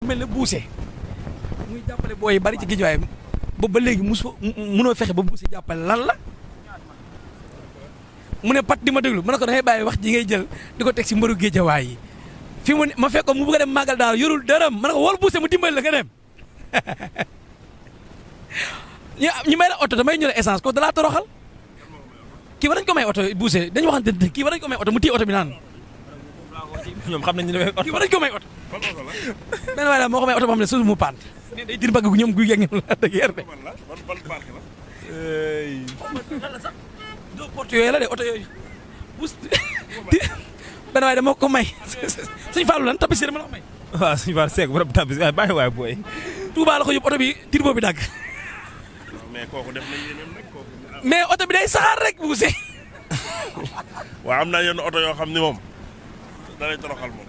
mel ne buuse muy jàppale booy bari ci géej waaye boobu ba léegi munoo fexe ba buuse jàppale lan la mu ne pat di ma déglu mu ne ko dangay bàyyi wax ji ngay jël di ko teg si mbaru géejawaay yi fi mu ne ma fekk ko mu bëgg a dem màggal daal yorul dërëm ma ne ko wol buuse mu dimbali la nga dem ñu may la oto damay ñëw essence ko dalaa toroxal kii war nañ ko may oto buuse dañu waxante kii war nañ ko may oto mu téye oto bi naan ñoom xam nañ ne kii war nañ ko may oto benn waaye daal moo ko may oto boo xam ne suuf mu pant ne day dir bagg gu ñoom guy geeg ñoom la dëgg yar de doo porte yooyu la de oto yooyu bus benn waaye da moo ko may suñu faalu lan tapisir ma la ko may waaw suñu faal seeg borom tabis waaye bàyyi waay booy Touba la ko yóbbu oto bi turbo bi dagg mais kooku def nañ yeneen rek kooku. mais oto bi day saxaar rek buuse waaw am na yenn oto yoo xam ni moom da lay toroxal moom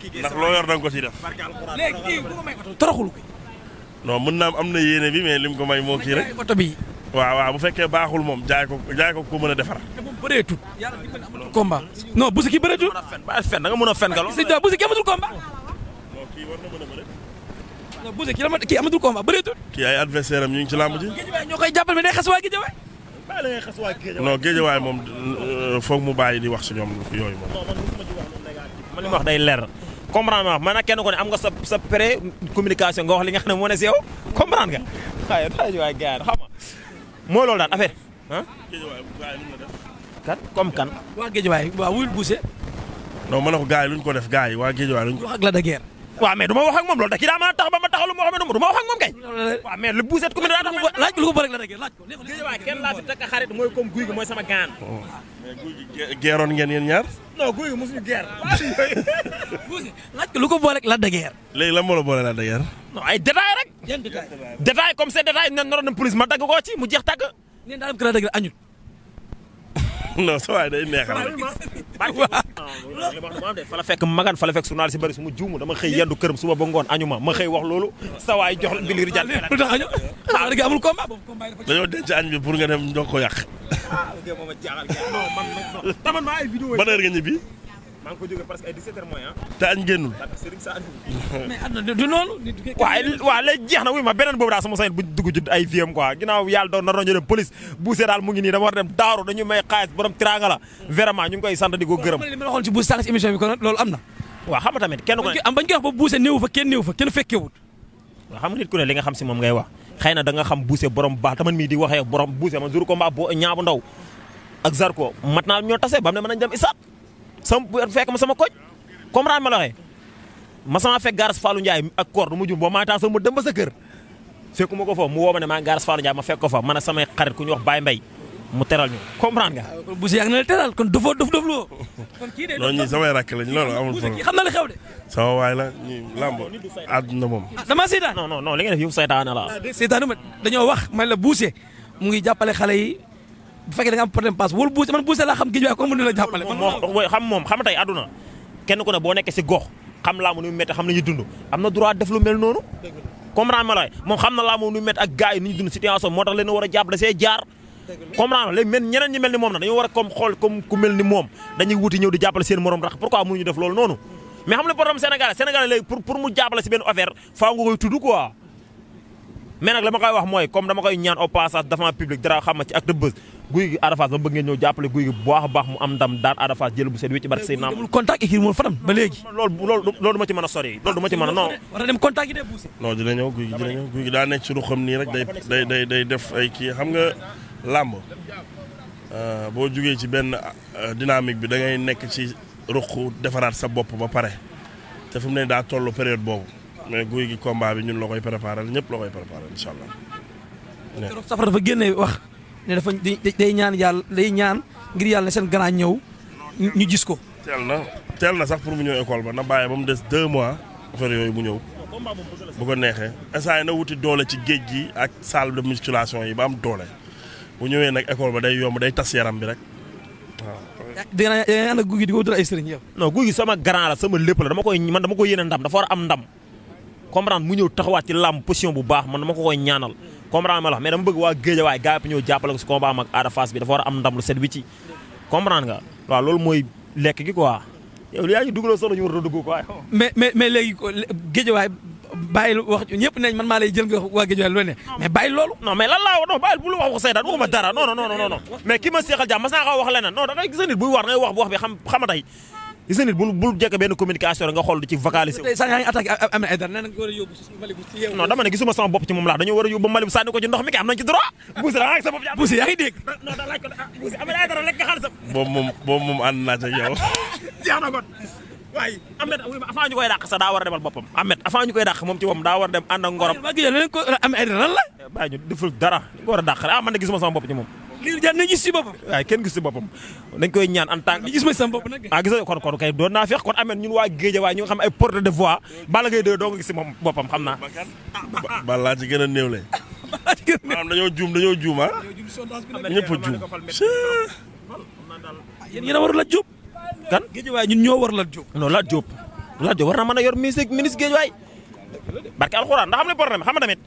ndax loo yor da nga ko ci def. léegi kii bu ko may oto toroxul ko non mën naa am na yéene bi mais lim ko may moo kii rek. oto bi waaw bu fekkee baaxul moom jaay ko mën a defar. te moom bëreetut yàlla dimbali amatul combat non buuse kii bëreetut fen da nga mën a fen ga si buuse kii amatul combat non kii war na mën a bëre. non buuse kii amatul combat bëreetut kii ay adversaire am ñu ngi ci làmb ji. géejawaay ñoo koy jàppal mais day xas waa géejawaay non géejawaay moom foog mu bàyyi di wax si ñoom yooyu moom. man li ma wax day leer comprendre ma man nag kenn ko ne am nga sa pré communication nga wax li nga xam ne moo ne si yow comprendre nga waaye waay gars xam nga mooy loolu daal affaire ah géejawaay gars yi luñ la def. kan comme kan waa géejawaay waa wuyul buuse non ma ne ko gars yi luñ ko def gars yi waa géejawaay luñ ko. wax ak la de guerre waaw mais du ma wax ak moom loolu da kii daa mën a tax ba ma taxalu moo xam ne du ma wax ak moom kay waaw mais lu buuset commune daa tax laaj ko lu ko bëri la de guerre laaj ko géejawaay kenn laa fi takk xarit mooy comme guy gi mooy sama gaan mais guy gi geeroon ngeen yéen ñaar. non guy gi mosuñu guerre buuse laaj ko lu ko boole ak la de guerre léegi lan moo la boole la de guerre. non ay détail rek yan détail détail comme c'est détail na naroon na police ma dagg ko ci mu jeex tàgg neen daa dem kër la de guerre añut non sa waay day neexal rek. fa la fekk magan fa la fekk journal si bëri su ma juumu dama xëy yendu këram suba ba ngoon añu ma xëy wax loolu sa waay jox bilir jàll lu tax añu la de guerre amul combat boobu combat yi dafa dañoo denc añ bi pour nga dem ndox ko yàq. taman ma ay vidéo ban heure nga ñibbi. maa ngi ko jógee parce que ay 17h moins te añ génnul. mais àdduna du noonu waaw léegi jeex na wuy ma beneen boobu daal sama sañ bu dugg ci ay viam quoi ginnaaw yàlla doon naroon ñu dem police buuse daal mu ngi nii dama war dem daaru dañu may xaalis borom tiranga la vraiment ñu ngi koy sant di ko gërëm li ma waxoon ci buuse sànq ci émission bi kon loolu am na waaw xam nga tamit kenn ku ne am bañ koy wax ba buuse néew fa kenn fekkewut waaw xam nga nit ku ne li nga xam si moom ngay wax xëy na da nga xam buuse borom baax taman mii di waxee borom buuse man jour combat bo ñaabu ndaw ak Zarko mat naa ñoo tase ba am ne mën nañ dem isaat sama fekk ma sama koñ comprendre ma la waxee ma sama fekk garas Fallou Ndiaye ak koor du mu jum boo maa temps sama dem ba sa kër fekku ma ko foofu mu woo ma ne maa ngi garas Fallou Ndiaye ma fekk ko fa man ak samay xarit ku ñu wax Baye Mbaye mu teral ñu comprendre nga buuse yaa ngi na la teral kon dof loo kon kii de loolu ñii samay rakk lañ loolu amul buuse problème. kii xam na li xew de sama waay la ñi làmb àdduna moom. dama seetaan non li nga def yow saytaane la seetaan ma dañoo wax man la buuse mu ngi jàppale xale yi bu fekkee da nga am problème passe wala buuse man buuse laa xam géej waaye ko mën la jàppale xam tey àdduna kenn ku ne boo nekkee si gox xam laa mu nu métti xam nañu dund am na droit def lu mel noonu comprendre ma la moom xam na laa moom nu métti ak gars yi ni ñu dund situation moo tax leen war a jàppale see jaar comprendre léegi men ñeneen ñi mel ni moom na dañu war a comme xool comme ku mel ni moom dañuy wuti ñëw di jàppale seen morom rax pourquoi mënuñu def loolu noonu mais xam ne problème Sénégal léegi pour mu jàppale si benn affaire faaw nga koy tudd quoi mais nag la ma koy wax mooy comme dama koy ñaan au passage devant public dara xam ma ci acte buzz guy gi Ada Fass dama bëgg ngeen ñëw jàppale guy gi bu baax a baax mu am ndam daan Ada Fass jël bu seet wécc barke Seydina demul contact équipe moom fanam ba léegi loolu du ma ci mën a sori loolu du ma ci mën a non war a dem contact yi de buuse non dina ñëw guy gi daa nekk ci ruxam nii rek day def ay kii xam nga làmb boo jugee ci benn dynamique bi da ngay nekk ci ruq defaraat sa bopp ba pare te fi mu ne daa toll période boobu mais guy gi combat bi ñun la koy préparé ñëpp la koy préparé incha allah. keroog safara dafa génne wax ne dafa day ñaan yàlla day ñaan ngir yàlla ne seen grand ñëw ñu gis ko. teel na sax pour mu ñëw école ba na bàyyi ba mu des 2 mois affaire yooyu mu ñëw bu ko neexee instant yi na wuti doole ci géej gi ak salle de musculation yi ba am doole bu ñëwee nag école ba day yomb day tas yaram bi rek waaw. dina ànd ak guy gi di ko wutal ay sëriñ yow. non guy gi sama grand la sama lépp la dama koy yéene ndam dafa war a am ndam comprendre mu ñëw taxawaat ci làmb position bu baax man dama ko koy ñaanal comprendre ma la mais dama bëgg waa Géejawaay gaa yëpp ñëw jàppale ko si combat am ak Ada Fass bi dafa war a am ndam lu set wi ci comprendre nga waaw loolu mooy lekk gi quoi yow yaa ngi dugaloo solo ñu war a dugg quoi. mais léegi Géejawaay bàyyil wax ñëpp nañ man maa lay jël nga waa géej waay lu ne mais bàyyil loolu. non mais lan laa wax non bàyyil bu lu wax Seydaan waxuma dara non mais ki ma seexal jàmm mas naa ko wax leneen non da ngay gis nit buy war ngay wax bu wax bi xam tey gis nit bul jekk benn communication rek nga xool di ci vocaliser. tey sax yaa ngi attaqué Ahmed Aïdara nee na nga war a yóbbu Malibu ci yeewu. non dama ne gisuma sama bopp ci moom laa dañoo war a yóbbu Malibu sànni ko ci ndox mi kay am nañ ci droit Bousse da nga sa bopp Bousse yaa ngi dégg. non da laaj ko Bousse Ahmed Aïdara lekk nga xaalisam. boobu moom ànd naa ca yow. jeex na kon waaye Ahmed avant ñu koy dàq sax daa war a demal boppam Ahmed avant ñu koy dàq moom ci boppam daa war a dem ànd ak ngorom. waa géej leneen ko Ahmed Aïdara lan la. bàyyi ñu deful dara ñu ko war a dàq man de gisuma sama bopp ci moom. lii jaan nañ gis si boppam. waaye kenn gis si boppam dañ koy ñaan en tant que. li gis ma sama bopp nag. gis nga kon kay doon naa feex kon Ahmed ñun waa Guédiawaye ñu nga xam ay porte de voix Balla Gaye 2 doo nga gis si moom boppam xam naa. Balla ci gën a néewle. maanaam dañoo juum ah. ñëpp a juum. yéen a war Lat Diop. kan Guédiawaye ñun ñoo war Lat Diop. non Lat Diop war na mën a yor ministre Guédiawaye barke alxuraan ndax xam ne problème xam nga tamit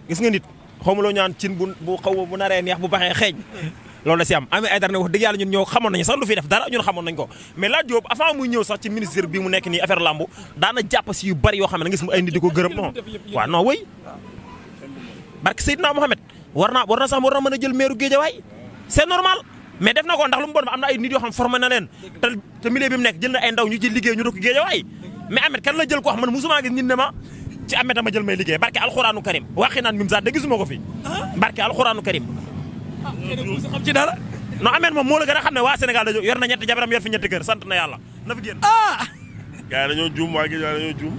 gis nga nit xawma loo ñaan cin bu xaw bu naree neex bu baxee xeeñ loolu la si am Ahmed Aïdara ne wax dëgg yàlla ñun ñoo xamoon nañu sax lu fi def dara ñun xamoon nañ ko mais Lat Diop avant muy ñëw sax ci ministère bi mu nekk nii affaire lambu daana jàpp si yu bari yoo xam ne nga gis mu ay nit di ko gërëm non waaw non wëy barke Seydina Mohamed war na mën a jël maire Guédiawaye c'est normal mais def na ko ndax lu mu bon am na ay nit yoo xam formé na leen te milieu bi mu nekk jël na ay ndaw ñu ci liggéey ñu dëkk Guédiawaye mais Ahmed kan la jël ko wax man musuma gis nit ne ma ci Ahmed dama jël may liggéey barke alxuraanu karim waxi naan mim sax de gisuma ko fi barke alxuraanu karim xam ci dara. non Ahmed moom moo la gën a xam ne waa Sénégal dañoo yor na ñetti jabaram yor fi ñetti kër sant na yàlla na fi génn. gars yi dañoo juum waa Guédiawaye dañoo juum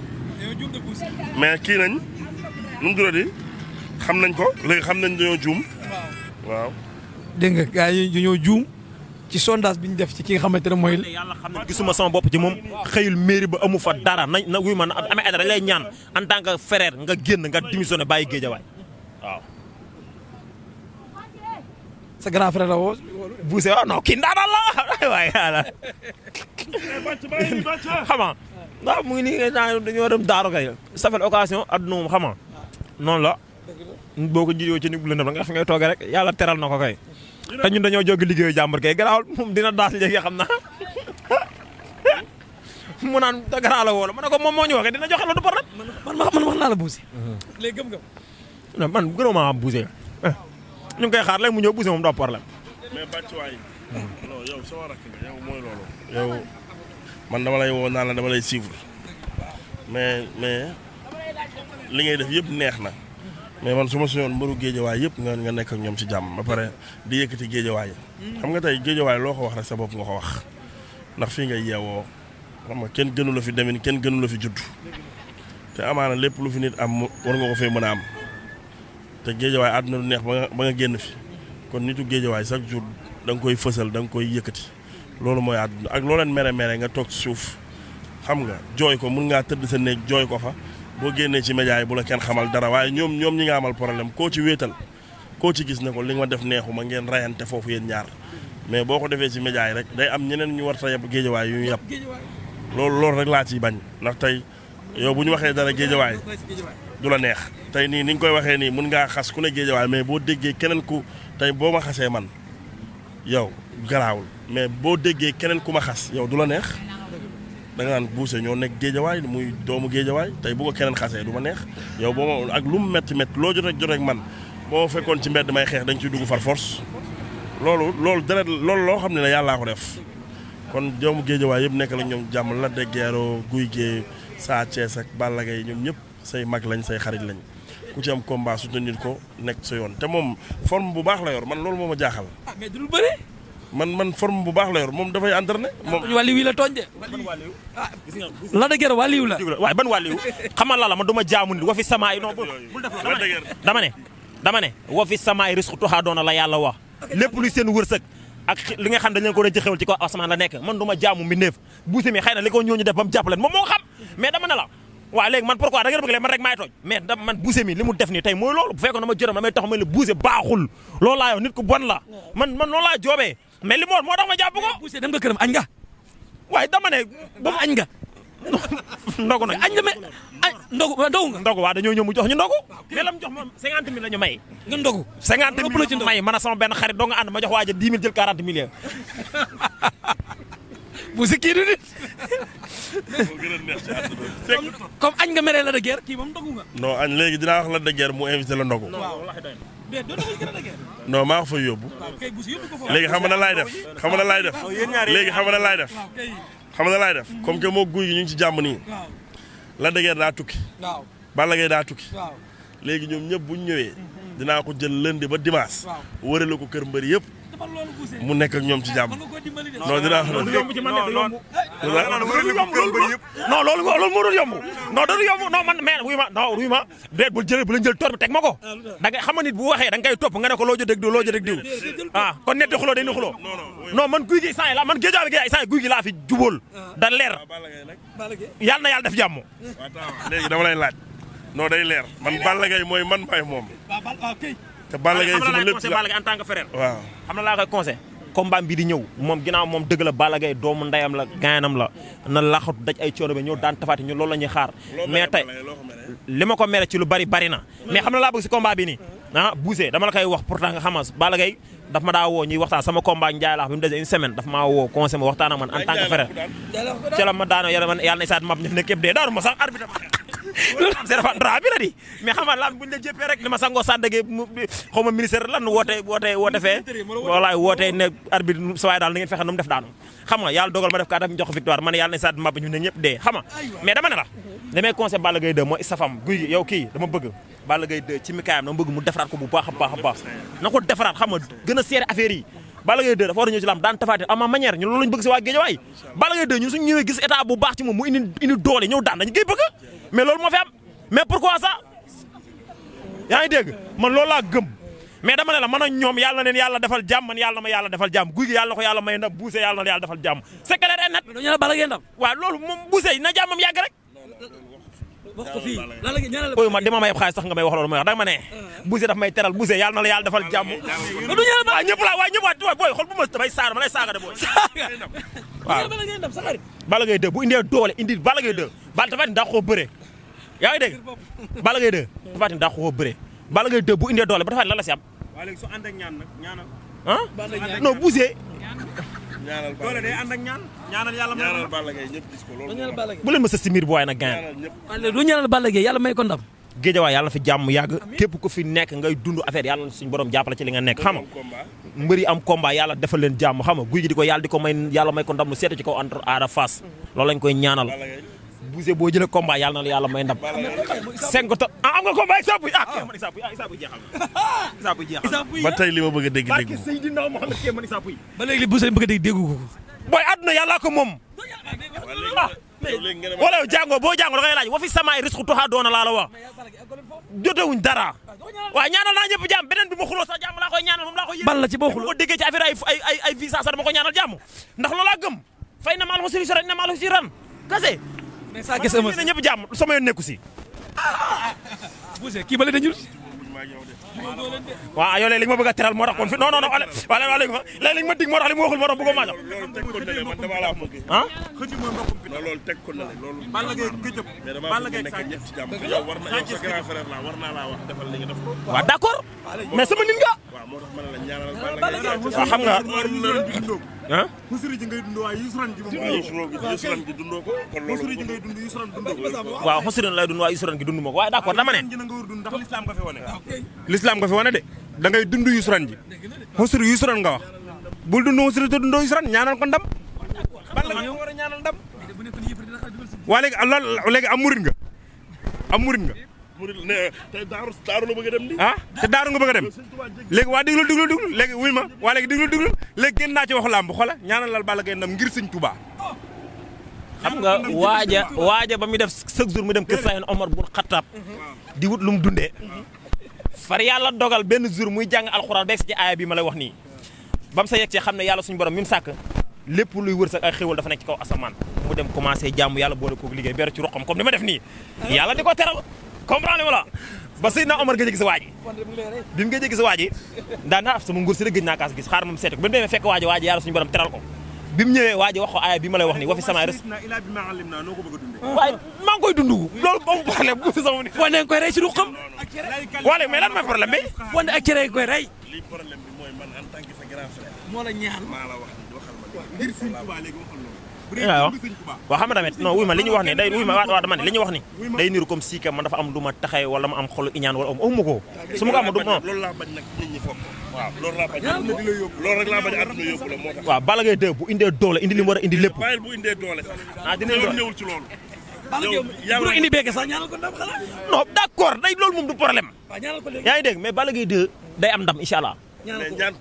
mais kii nañ nu mu tuddati xam nañ ko léegi xam nañ dañoo juum waaw. dégg nga gars yi dañoo juum ci sondage bi ñu def ci ki nga xamante ne mooy. yàlla xam ne gisuma sama bopp ci moom xëyul mairie ba amu fa dara na wuy ma Ahmed Aïdara lay ñaan en tant que frère nga génn nga démissionné bàyyi Guédiawaye waaw. sa grand frère la woo. Bousse waaw non kii ndaanaan la waaye yàlla xam nga waaw mu ngi nii dañoo dem daaru kay ça fait occasion adduna moom xam nga noonu la boo ko jiwoo ci nit bu lëndëm nga fi ngay toogee rek yàlla teral na ko kay te ñun dañoo jóg liggéeyu jàmbur kay garaawul moom dina daas léegi xam naa mu naan da garaaw la woo la ma ne ko moom moo ñu waxee dina joxe la du problème. man wax naa la Bousse. léegi gëm nga. man gënoo maa am Bousse ñu ngi koy xaar léegi mu ñëw Bousse moom doo problème. mais bàccuwaay. non yow sama rakk nga yow mooy loolu. yow man dama lay woo naan la dama lay suivre mais li ngay def yëpp neex na mais man su ma soñoon mbëru Guédiawaye yëpp nga nekk ak ñoom ci jàmm ba pare di yëkkati Guédiawaye. xam nga tey Guédiawaye loo ko wax rek sa bopp nga ko wax ndax fii ngay yeewoo xam nga kenn gënu la fi demin kenn gënu la fi judd te amaana lépp lu fi nit am war nga ko fee mën a am te Guédiawaye àdduna lu neex ba nga génn fi kon nitu Guédiawaye chaque jour da nga koy fësal da nga koy yëkkati loolu mooy àdduna ak loo leen mere nga toog ci suuf xam nga jooy ko mun ngaa tëdd sa néeg jooy ko fa boo génnee ci média yi bu la kenn xamal dara waaye ñoom ñi nga amal problème koo ci wéetal koo ci gis ne ko li nga ma def neexuma ngeen rayante foofu yéen ñaar mais boo ko defee ci média yi rek day am ñeneen ñu war ta yab Guédiawaye yu ñu yab loolu rek laa ciy bañ ndax tey yow bu ñu waxee dara Guédiawaye du la neex tey nii ni nga koy waxee nii mun ngaa xas ku ne Guédiawaye mais boo déggee keneen ku tey boo ma xasee man yow garaawul mais boo déggee keneen ku ma xas yow du la neex da nga naan Bousse ñoo nekk Guédiawaye muy doomu Guédiawaye tey bu ko keneen xasee du ma neex yow boo ma ak lu mu métti loo jot rek man boo fekkoon ci mbedd may xeex dañ ciy dugg far force loolu deret loolu loo xam ne la yàllaa ko def kon doomu Guédiawaye yëpp nekk la ñoom jàmm la déggeeroo guy gee Sa Thiès ak Balla Gaye ñoom ñëpp say mag lañ say xarit lañ ku ci am combat soutenir ko nekk sa yoon te moom forme bu baax la yor man loolu moo ma jaaxal. mais du lu bëre. man forme bu baax la yor moom dafay entraîné. moom wàlliw yi la tooñ de. gis nga la dëgër wàlliw la. waaye ban wàlliw xamal la man du ma jaamu nit wa fi samaay non bul def la dama ne wa fi samaay risque tuxaa doona la yàlla wax lépp luy seen wërsëg ak li nga xam dañ leen ko doon xewal ci ko asamaan la nekk man du ma jaamu mbindeef Bousse mi xëy na li ko ñooñu def ba mu jàpp leen moom moo xam mais dama ne la waaw léegi man pourquoi da ngeen bëgg leen man rek maay tooñ mais man Bousse mi li mu def nii tey mooy loolu bu fekkoon dama jërëm damay tax ma ne Bousse baaxul loolu laa yow nit ku bon la man loolu laa joobee mais li moo tax ma jàpp ko. Bousse dem nga këram añ nga. waaye dama ne ba mu añ nga. ndogu nag añ nga mais ndogu nga. ndogu waaw dañoo ñëw mu jox ñu ndogu. mais lam jox moom 50 000 la ñu may. nga ndogu 50 000 la ñu may man a sama benn xarit doo nga ànd ma jox waa ja 10 000 jël 40 000. Bousse kii du nit. moo gën a neex ci àdduna. comme añ nga meree la de guerre kii moom ndogu nga. non añ léegi dinaa wax la de guerre mu invité la ndogu. mais doo doon gën a de guerre. non maa ko fay yóbbu. waaw kay bu si yóbbu ko foofu. léegi xam nga na laay def xam nga na laay def. léegi xam nga na laay def. waaw kay. xam nga na laay def. comme que moo guy gi ñu ngi ci jàmm nii. waaw. la de guerre daa tukki. waaw. Balla Gaye daa tukki. waaw. léegi ñoom ñëpp bu ñu ñëwee. dinaa ko jël lundi ba dimanche. waaw. wërale ko kër mbëri yëpp. defal loolu Bousse. mu nekk ak ñoom ci jàmm. mën nga koo dimbali de. non dinaa xam loolu ne. yomb ci man de du yomb. non non loolu moo doon yomb non doon yomb non man mais wuy ma non wuy ma déet bu leen jël toor bi teg ma ko da nga xam nga nit bu waxee da nga koy topp nga ne ko loo jotee diw loo jotee diw ah kon nett xuloo day ni xuloo non man guy gi saa yi la man géejaa bi gi saa yi guy gi laa fi jubóol da leer yàlla na yàlla def jàmm léegi dama lay laaj non day leer man Balla Gaye mooy man maay moom waaw kay. te Balla Gaye sama lépp Balla Gaye en tant que frère waaw xam na laa koy conseil combat bi di ñëw moom ginnaaw moom dëgg la Balla Gaye doomu ndeyam la gayanam la na laxatu daj ay coono bi ñëw daan tafaati ñu loolu la ñuy xaar mais tey li ma ko mere ci lu bari na mais xam na laa bëgg si combat bi nii ah Bousse dama la koy wax pourtant nga xamas Balla Gaye daf ma daa woo ñuy waxtaan sama combat Ndiaye laax bi mu desee une semaine daf maa woo conseil ma waxtaan ak man en tant que frère ci la ma daanoo yàlla na isaat mab ñu nekk yëpp dee daanu ma sax arbitre loolu am c'est dafa droit bi la di mais xam nga lan buñ la jëppee rek li ma sangoo sàndage xaw ma ministère lan woote fee walaay woote ne arbitre sa waay daal na ngeen fexe nu mu def daanu xam nga yàlla dogal ma def kaa daf ñu jox victoire ma ne yàlla na isaat mab ñu ne ñëpp dee xam nga mais dama ne la damay conseil Balla Gaye 2 mooy istafam guy gi yow kii dama bëgg Balla Gaye 2 ci mikaayam dama bëgg mu defaraat ko bu baax a baax na ko defaraat xam nga gën a seere affaire yi Balla Gaye 2 dafa war a ñëw ci lam daan tafaati ama manière ñun loolu lañu bëgg si waa Guédiawaye Balla Gaye 2 ñun suñu ñëwee gis état bu baax ci moom mu indi doole ñëw daan dañu koy bëgg mais loolu moo fi am mais pourquoi ça yaa ngi dégg man loolu laa gëm mais dama ne la man ak ñoom yàlla na leen yàlla defal jàmm man yàlla na ma yàlla defal jàmm guy gi yàlla na ko yàlla may ndam Bousse yàlla na yàlla defal jàmm c'est clair et net. mais dañu la Balla Gaye ndam. waaw loolu moom Bousse na jàmmam yàgg rek. wax ko fii lan la ñaanal la. ooy ma dama may yeb xaalis sax nga may wax loolu may wax danga ma ne Bousse daf may teral Bousse yàlla na la yàlla defal jàmm. du ñaanal waaw ñëpp la waaye ñëpp waay booy xool bu ma damay saaga ma lay saaga de booy. waaw Balla Gaye ndam sa xarit. Balla Gaye 2 bu indee doole indi Balla Gaye 2 Balla dafa daa koo bëre yaa ngi dégg Balla Gaye 2 dafa daa koo bëre Balla Gaye 2 bu indee doole ba dafa lan la si am. waaw léegi su ànd ak ñaan nag ñaanal. ah non Bousse. ñaanal doole day ànd ak ñaanal yàlla may ñaanal Balla Gaye ñëpp gis ko loolu ñaanal Balla Gaye. bu leen ma sës si miir bu waaye nag gaañ. ñaanal ñëpp waaye du ñaanal Balla Gaye yàlla may ko ndam. Géejawaay yàlla na fi jàmm yàgg képp ku fi nekk ngay dund affaire yàlla na suñu borom jàppale ci li nga nekk xam nga mbër yi am combat yàlla defal leen jàmm xam nga guy gi di ko yàlla di ko may yàlla may ko ndam lu seetu ci kaw entre Ada Fass loolu lañ koy ñaanal Bousse boo jëlee combat yàlla na la yàlla may ndam 5 to am nga combat Issa Pouye man Issa Pouye jeexal Issa Pouye jeexal ba tey li ma bëgg a dégg barke Seydina Mohamed kee man Issa Pouye ba léegi li Bousse lañ bëgg a dégg déggu ko. booy àdduna yàllaa ko moom wala yow jàngoo boo jàngoo da ngay laaj wa fi samaay risque tuxaa doona laa la wax jotewuñ dara waaw ñaanal naa ñëpp jàmm beneen bi ma xuloo sax jàmm laa koy ñaanal moom laa koy yéen Balla ci boo xuloo ko déggee ci affaire ay visa sax dama ko ñaanal jàmm ndax loolaa gëm fay na maal ma suri soran na maal si ran kase mais saa gis ne ñëpp jàmm sama yoon nekku si Bousse kii ba léegi dañu. waaw yow léegi li nga ma bëgg a teral moo tax kon fi non wala léegi ma dig moo tax li ma waxul moo tax bëggoo maa jox man dama laa bëgg ah loolu teg ko na loolu Balla Gaye gëjëb mais dama bëgg nekk ñëpp ci jàmm yow war na yow sa grand frère la war naa laa wax defal li nga def waaw d'accord mais sama nit nga waaw moo tax ma ne la ñaanal Balla Gaye waaw xam nga ah musuri ji ngay dund waaye yusuran ji moom yusuran gi dundoo ko kon musuri loolu ji ngay dund yusuran dundoo ko waaw xosiran lay dund waaye yusuran gi dund ma ko waaye d'accord dama ne ji na nga war dund ndax l'islam nga fi wane l'islam nga fi wane de da ngay dund yusuran ji musuri yusuran nga wax bul dund musuri te dundoo yusuran ñaanal ko ndam Balla Gaye war a ñaanal ndam waa léegi léegi am murit nga te daaru la bëgg a dem di ah te daaru nga bëgg a dem léegi waa diglu léegi wuy ma waa léegi diglu léegi génn naa ci waxu làmb xoola ñaanal lal Balla Gaye ndam ngir sëñ Touba xam nga waaja ba muy def chaque jour mu dem kër Sayen Omar bul Xattaab di wut lu mu dundee far yàlla dogal benn jour muy jàng alxuraan beeg si ci aaya bi ma lay wax nii bam sa yegg ci xam ne yàlla suñu borom mi mu sàkk lépp luy wërsëg ak xéwal dafa nekk ci kaw asamaan mu dem commencé jàmm yàlla boole koog liggéey beru ci roxam comme ni ma def nii yàlla di ko teral comprendre wala ba Seydina Omar gëj a gis waa ji bi mu gëj a gis waa ji daan naa sama nguur si rek gëj naa kaas gis xaar moom seeti ko ba mu demee fekk waa ji yàlla suñu borom teral ko bi mu ñëwee waa ji wax ko aaya bi ma lay wax nii wa fi sama res waaye maa ngi koy dund loolu ba mu problème bu sama ni foo ne koy rey ci ruqam. wala mais lan mooy problème bi foo ne ak cere koy rey. lii problème bi mooy man en tant que sa grand frère moo la ñaan. maa la wax waxal ma ngir sëñ Touba léegi waxal loolu waaw xam nga tamit non wuy ma li ñu wax ni day wuy ma waaw dama ne li ñu wax ni day niru comme si que man dafa am lu ma taxay wala ma am xolu iñaan wala amuma ko su ma ko am du non loolu laa bañ nag nit ñi foog waaw loolu laa bañ loolu rek laa bañ àdduna yóbbu la moo tax waaw Balla Gaye 2 bu indee doole indi li mu war a indi lépp bàyyil bu indee doole sax dina loolu ñëwul ci loolu yàlla indi beeke sax ñaanal ko ndam xanaa non d'accord day loolu moom du problème waaw ñaanal ko léegi yaa ngi dégg mais Balla Gaye 2 day am ndam incha allah mais ñaan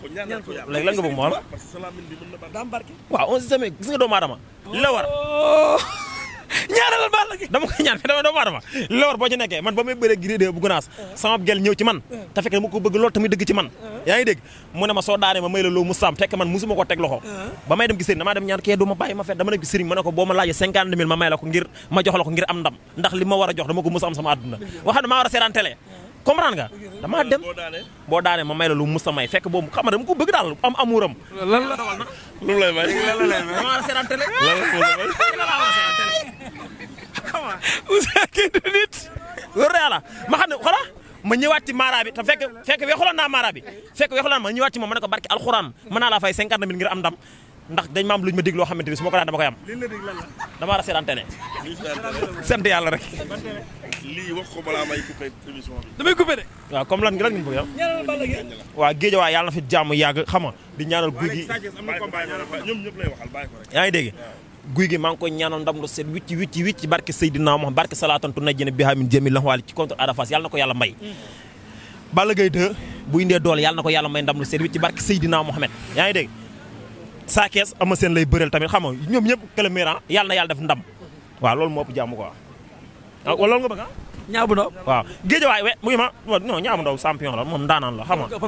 ko yàlla léegi lan nga bëgg moo la parce que salamin bi mën na daam barke waaw on sait jamais gis nga doomu aadama li la war ñaanalal Balla Gaye dama koy ñaan dama doomu aadama li la war boo ci nekkee man ba may bëree Gris 2 bu Gunaas sama gel ñëw ci man te fekk dama ko bëgg loolu tamit dëgg ci man yaa ngi dégg mu ne ma soo daanee ma may la loo mu saam fekk man musuma ko teg loxo ba may dem gi sëriñ damaa dem ñaan kee du ma bàyyi ma fet dama dem gi sëriñ ma ne ko boo ma laajee 50 000 ma may la ko ngir ma jox la ko ngir am ndam ndax li ma war a jox dama ko mus am sama àdduna waxam ne maa war a seetaan télé comprendre nga damaa dem boo daanee ma may la lu mus a may fekk boobu xam nga dama ko bëgg daal am amuuram lan la lu lay may dama war a seetaan télé Ouzin Keita du nit wër yàlla ma xam ne xola ma ñëwaat ci mara bi te fekk weexuloon naa mara bi fekk weexuloon ma ñëwaat ci moom ma ne ko barki alxuraan mën naa laa fay 50 000 ngir am ndam ndax dañ ma am luñ ma dig loo xamante ni su ma ko daan dama koy am dama war a seetaan télé sant yàlla rek lii wax ko balaa may coupé émission bi damay coupé de waaw comme lan ngeen bëgg yow ñaanal Balla Gaye waaw géej waaye yàlla na fi jàmm yàgg xam nga di ñaanal guy gi ñoom ñëpp lay waxal bàyyi ko rek yaa ngi dégg guy gi maa ngi koy ñaanal ndam lu set wicc barke Seydina Muhammad barke salaatantu najjina bihaa min jamil lahwaali ci contre Ada Fass yàlla na ko yàlla may Balla Gaye 2 bu indee doole yàlla na ko yàlla may ndam lu set wicc barke Seydina Muhammad yaa ngi dégg Sa Thiès ama seen lay bëreel tamit xam nga ñoom ñëpp këleméran yàlla na yàlla def ndam waaw loolu moo ëpp jàmm quoi wala loolu nga bëgg ñaa bu ndaw waaw géej waay we mu ngi ma non ñaa bu ndaw champion la moom daanaan la xam nga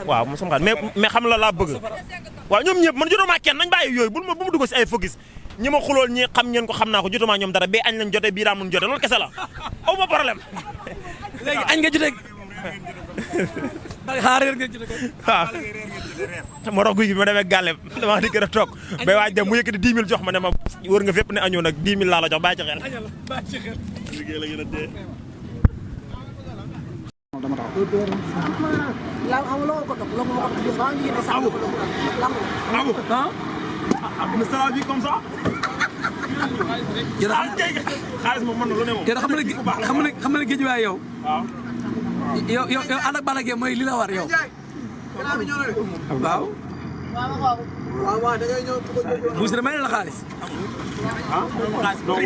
waaw moom sama xarit mais xam la laa bëgg waaw ñoom ñëpp man jotuma kenn nañ bàyyi yooyu bu ma dugg si ay focus ñi ma xulool ñi xam ngeen ko xam naa ko jotuma ñoom dara bee añ lañ jote bii daa mun jote loolu kese la aw ma problème léegi añ nga jotee xaar reer nga jotee waaw moo tax guy gi bi ma demee gàlle dama di gën a toog bay waaj dem mu yëkkati 10 000 jox ma ne ma wër nga fépp ne añoo nag 10 000 laa la jox bàyyi ci xel liggéey la gën a dee lam amuloo ko topp loolu moo ko gis maa ngi ne sax lam am na sa vie comme ça xaalis moom mën na lu ne moom te xam nga ne géej waay yow yow ànd ak Balla Gaye mooy li la war yow waaw waaw da ngay ñëw Boucher damay ne la xaalis non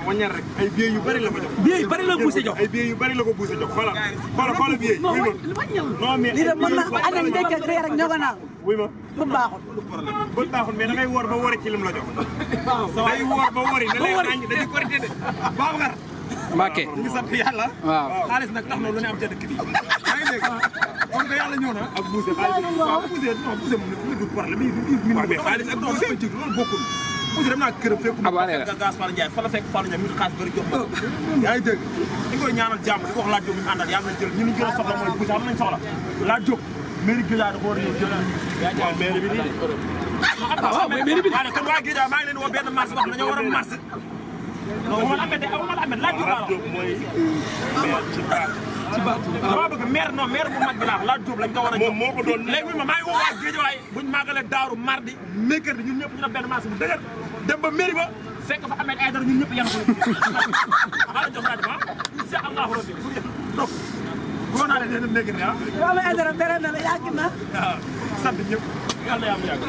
wañal rek ay billets yu bari la ko jox billet yu bari la Boucher jox ay billets yu bari la ko Boucher jox xoolal billets non wañal non mais lii de mën na añ ak ndekki ak reer ak ñoo ko naan wuy ma bu baaxul bët baaxul mais da ngay woor ba wori ci lim la jox day woor ba wori da lay añ dañuy korité de Babacar Mbacké ñu ngi sant yàlla waaw xaalis nag tax na lu ne am ca dëkk bi yaa ngi dégg comme que yàlla ñëw na ak Boucher xaalis waaw Boucher non Boucher moom du problème mais xaalis ak Boucher loolu bokkul Boucher dem naa këram fekk nga gas Fallou Ndiaye fa la fekk Fallou Ndiaye mi ngi xaalis bëri jox ma yaa ngi dégg di koy ñaanal jàmm di ko wax laaj jóg ñu àndal yàlla nañ jël ñu gën a soxla mooy Boucher am nañ soxla laaj jóg mairie Guédiawaye dafa war a ñëw jël waaw mairie bi waaw mairie bi kon waa Guédiawaye maa ngi leen di woo benn marché wax dañoo war a marché non man Ahmed de man Ahmed laaj jóg laa mooy maire ci baat dama bëgg maire non maire bu mag bi laa laaj jóg lañ ko war a jox moom moo ko doon léegi maa ngi woo waa Guédiawaye buñ màggalee daaru mardi mercredi ñun ñëpp ñu def benn marché bu dëgër dem ba mairie ba fekk fa Ahmed Aïdara ñun ñëpp yem ko maa la jox laaj ma incha allahu rabbi donc boo naa leen léegi ne waaw mais dara bere na la yàgg na sant ñëpp yàlla yàlla yàgg